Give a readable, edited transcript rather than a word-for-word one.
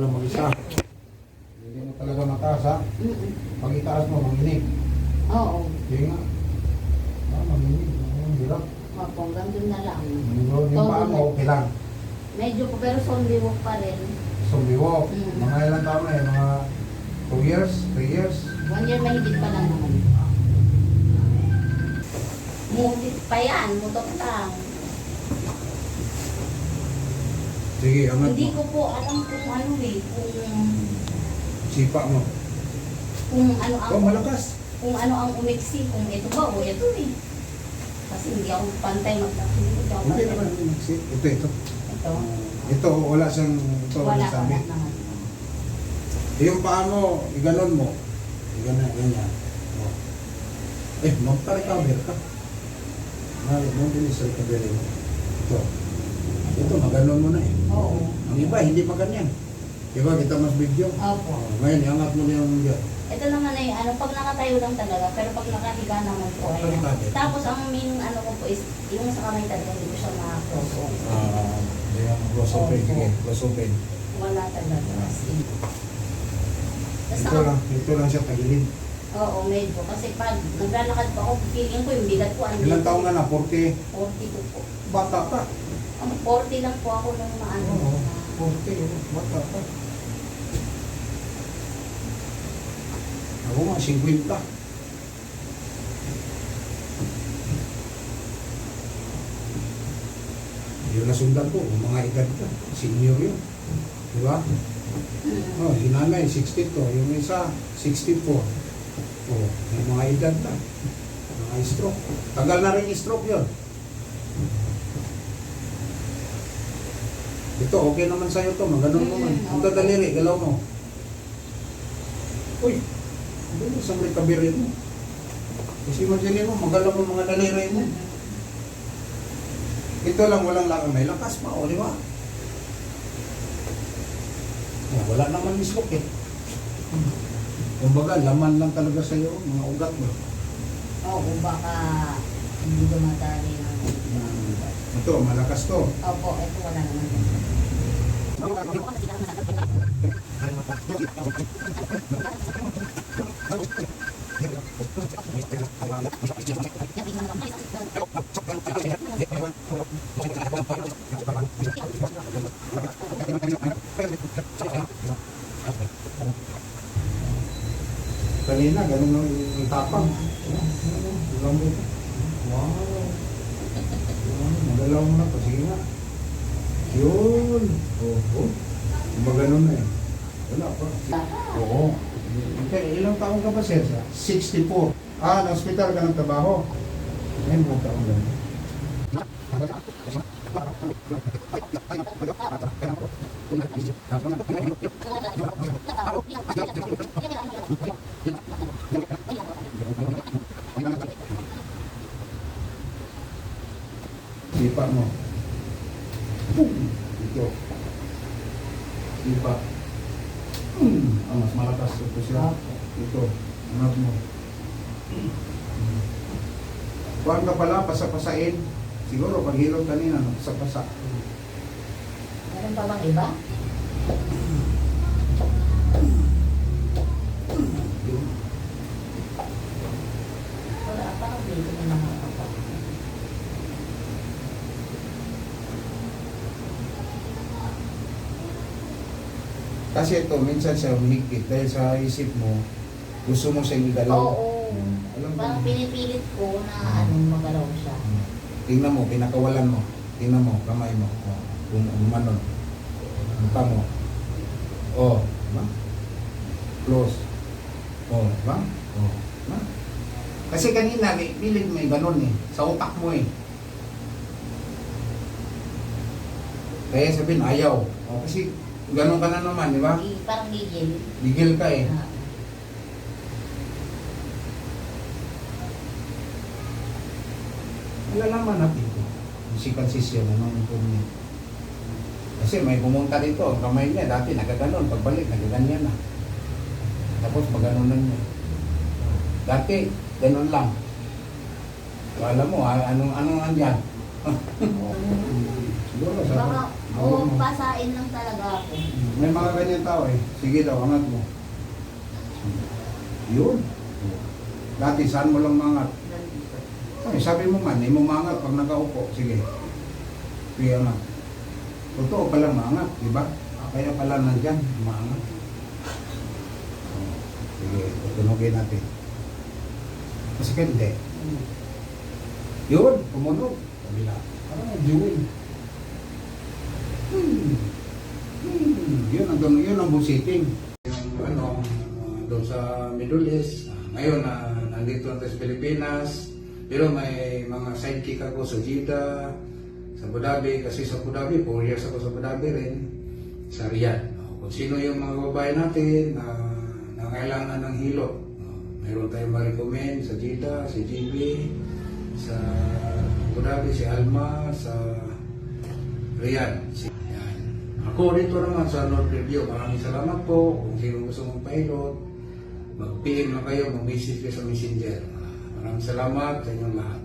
lang mag-isa. Hindi mo talaga mataas ha? Pag itaas mo, manginig. Oo. Hindi nga. Manginig. Ang hirap. Opo, hanggang doon na lang. Yung paa mo, okay lang. Medyo po, pero zombie walk pa rin. Zombie walk. Mga ilang taon na mga 2 years, 3 years. 1 year mahigit pa lang naman. Mutit pa yan, mutok lang. Sige, angat Hindi mo. ko po alam kung ano eh, Sipa mo. kung ano ang, Oh, malakas. kung ano ang umiksi, kung ito ba o ito eh. Kasi hindi ako pantay magkakili. Hindi naman umiksi. Ito. Ito. Ito, wala siyang ito. Wala Sabi. naman. Yung paa mo, iganon mo. Iganon, ganyan. Oh. Magpa-recover ka. Mabilis sa recovery mo. Ito, maganon mo na eh. Oo. Ang iba, hindi pa ganyan. Diba, kita mas video. Opo. Ngayon, iangat mo na yung dyan. Ito naman ay ano, pag nakatayo lang talaga, pero pag nakahiga naman po ay tapos ang main ano ko po is, yung sa kamay talaga, hindi ko siya ma-cross. Hindi nga, close open. Sige, close open. Wala talaga. As in. Basta Ito lang siya tagilid. oo, medyo. Kasi pag naglalakad po ako, feeling ko yung bigat ko. Ilang taong ka na? 40? 42 po. Bata pa. 40 lang po ako nung maano. Oo, 40. Bata pa. Ako nga, 50. Yung nasundan ko, mga edad ka. Senior yun. Diba? Oh, si nanay, 62. Yung isa, 64. Oh, may mga edad na. Mga stroke. Tagal na rin yung stroke yun. Ito, okay naman sa'yo to. Maganon mo man. Ang dadaliri, galaw mo. Uy, hindi mo isang recovery mo. Kasi imagine mo, magalaw mo mga daliri mo. Ito lang, walang lakang. May lakas pa, o di ba? Wala naman yung stroke eh. Kumbaga, laman lang talaga sa'yo, mga ugat mo. Oo, baka hindi dumadali ng Ito, malakas to. opo, ito wala naman. Kanina, ganun lang yung tapang. Lambot. Wow. Magalaw mo na to. Sige nga. Yun. Oo. Maganon na eh. Wala pa. Oo. Okay, ilang taon ka ba, sir? 64. Na-hospital ka ng trabaho. Ngayon, mga taon lang. Sipa mo. Ito. Sipa. Mas malakas ito siya. Ito. Angat mo. Kuhaan ka pala, pasa-pasain. Siguro pag hilong kanina, pasa-pasa. Meron pa bang iba? Wala pa, dito na naman ako. Kasi ito, minsan siya humigpit dahil sa isip mo, gusto mo siyang igalaw. Oo. Alam mo? Parang pinipilit ko na ano, magalaw siya. Tingnan mo, pinakawalan mo. Tingnan mo, kamay mo. Umanon. Mata mo. Diba? Close. Diba? Diba? Kasi kanina, pilit mo ganun eh. Sa utak mo eh. Kaya sabihin, ayaw. Kasi ganun ka na naman, di ba? Parang gigil. Gigil ka eh. Malalaman natin ito. Si Francisco, anong improvement. Kasi may pumunta dito, ang kamay niya, dati nagaganon, pagbalik, nagaganyan na. Tapos maganunan niya. Dati, ganon lang. So, alam mo, anong andyan? Siguro Baka, abot mo. pasain lang talaga ako. May mga ganyan tao eh. Sige daw, angat mo. Yun. Dati saan mo lang mangat? Ay, sabi mo man, hindi mo mangat pag nakaupo. Sige. Sige, angat. Totoo pala mangat, di ba? Kaya pala nandyan, mangat. Sige, tutunogin natin. Kasi hindi. Yun, tumunog. Kabila. Parang nag-join. Yun ang busiting. Yung doon sa Middle East. Ngayon, nandito na tayo sa Pilipinas. Pero may mga sidekick ako sa Jeddah, sa Abu Dhabi. Kasi sa Abu Dhabi, 4 years ako sa Abu Dhabi rin. Sa Riyadh. Kung sino yung mga babae natin na kailangan ng hilot. Mayroon tayong ma-recommend sa Jeddah, si GB, sa Abu Dhabi, si Alma, sa Riyadh. Yan. Ako dito naman sa North Review, maraming salamat po. Kung sino gusto mong pilot, mag-PM na kayo, mag-message kayo sa Messenger. Maraming salamat sa inyong lahat.